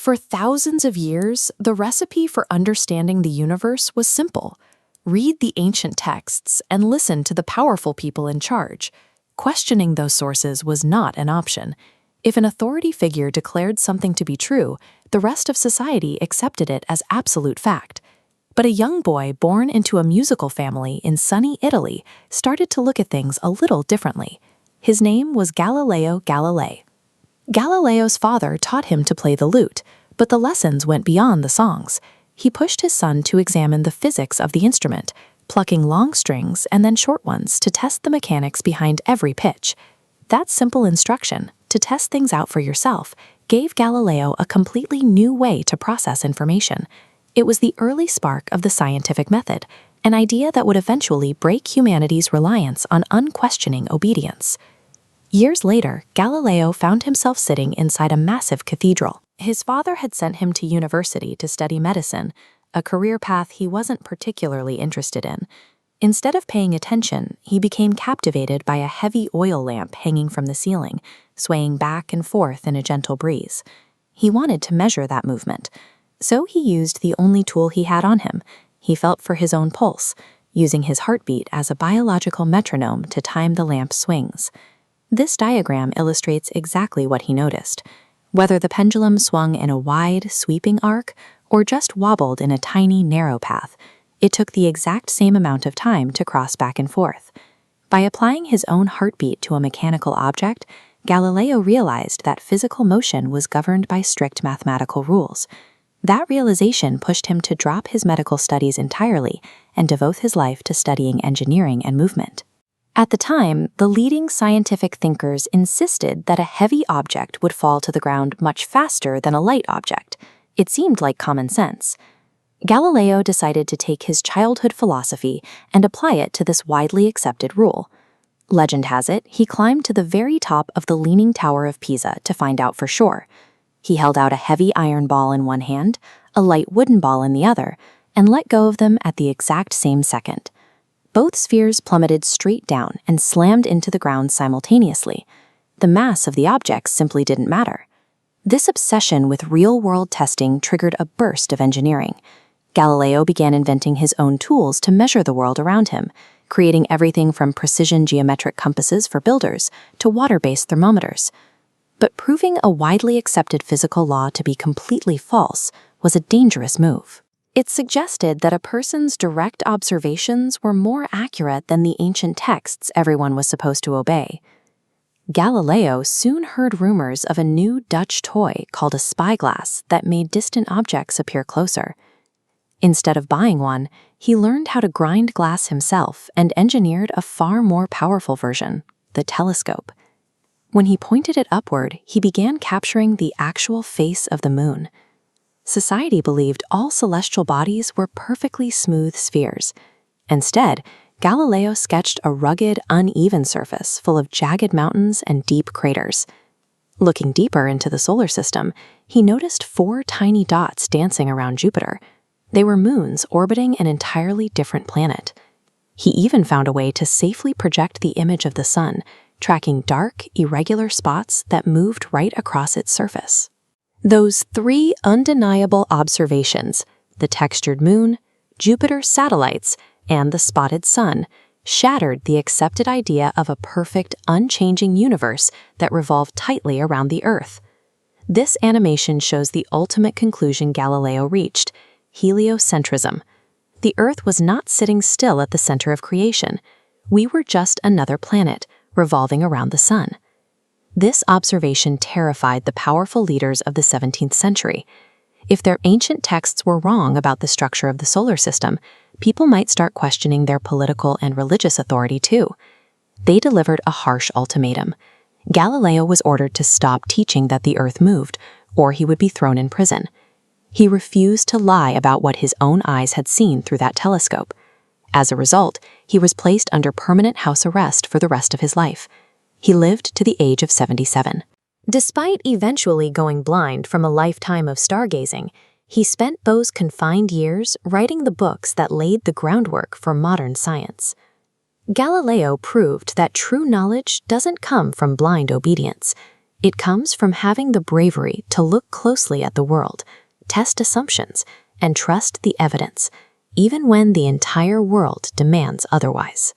For thousands of years, the recipe for understanding the universe was simple. Read the ancient texts and listen to the powerful people in charge. Questioning those sources was not an option. If an authority figure declared something to be true, the rest of society accepted it as absolute fact. But a young boy born into a musical family in sunny Italy started to look at things a little differently. His name was Galileo Galilei. Galileo's father taught him to play the lute, but the lessons went beyond the songs. He pushed his son to examine the physics of the instrument, plucking long strings and then short ones to test the mechanics behind every pitch. That simple instruction, to test things out for yourself, gave Galileo a completely new way to process information. It was the early spark of the scientific method, an idea that would eventually break humanity's reliance on unquestioning obedience. Years later, Galileo found himself sitting inside a massive cathedral. His father had sent him to university to study medicine, a career path he wasn't particularly interested in. Instead of paying attention, he became captivated by a heavy oil lamp hanging from the ceiling, swaying back and forth in a gentle breeze. He wanted to measure that movement, so he used the only tool he had on him. He felt for his own pulse, using his heartbeat as a biological metronome to time the lamp's swings. This diagram illustrates exactly what he noticed. Whether the pendulum swung in a wide, sweeping arc or just wobbled in a tiny, narrow path, it took the exact same amount of time to cross back and forth. By applying his own heartbeat to a mechanical object, Galileo realized that physical motion was governed by strict mathematical rules. That realization pushed him to drop his medical studies entirely and devote his life to studying engineering and movement. At the time, the leading scientific thinkers insisted that a heavy object would fall to the ground much faster than a light object. It seemed like common sense. Galileo decided to take his childhood philosophy and apply it to this widely accepted rule. Legend has it, he climbed to the very top of the Leaning Tower of Pisa to find out for sure. He held out a heavy iron ball in one hand, a light wooden ball in the other, and let go of them at the exact same second. Both spheres plummeted straight down and slammed into the ground simultaneously. The mass of the objects simply didn't matter. This obsession with real-world testing triggered a burst of engineering. Galileo began inventing his own tools to measure the world around him, creating everything from precision geometric compasses for builders to water-based thermometers. But proving a widely accepted physical law to be completely false was a dangerous move. It suggested that a person's direct observations were more accurate than the ancient texts everyone was supposed to obey. Galileo soon heard rumors of a new Dutch toy called a spyglass that made distant objects appear closer. Instead of buying one, he learned how to grind glass himself and engineered a far more powerful version, the telescope. When he pointed it upward, he began capturing the actual face of the moon. Society believed all celestial bodies were perfectly smooth spheres. Instead, Galileo sketched a rugged, uneven surface full of jagged mountains and deep craters. Looking deeper into the solar system, he noticed 4 tiny dots dancing around Jupiter. They were moons orbiting an entirely different planet. He even found a way to safely project the image of the sun, tracking dark, irregular spots that moved right across its surface. Those 3 undeniable observations, the textured moon, Jupiter's satellites, and the spotted sun, shattered the accepted idea of a perfect, unchanging universe that revolved tightly around the Earth. This animation shows the ultimate conclusion Galileo reached: heliocentrism. The Earth was not sitting still at the center of creation. We were just another planet, revolving around the sun. This observation terrified the powerful leaders of the 17th century. If their ancient texts were wrong about the structure of the solar system, people might start questioning their political and religious authority too. They delivered a harsh ultimatum. Galileo was ordered to stop teaching that the Earth moved, or he would be thrown in prison. He refused to lie about what his own eyes had seen through that telescope. As a result, he was placed under permanent house arrest for the rest of his life. He lived to the age of 77. Despite eventually going blind from a lifetime of stargazing, he spent those confined years writing the books that laid the groundwork for modern science. Galileo proved that true knowledge doesn't come from blind obedience. It comes from having the bravery to look closely at the world, test assumptions, and trust the evidence, even when the entire world demands otherwise.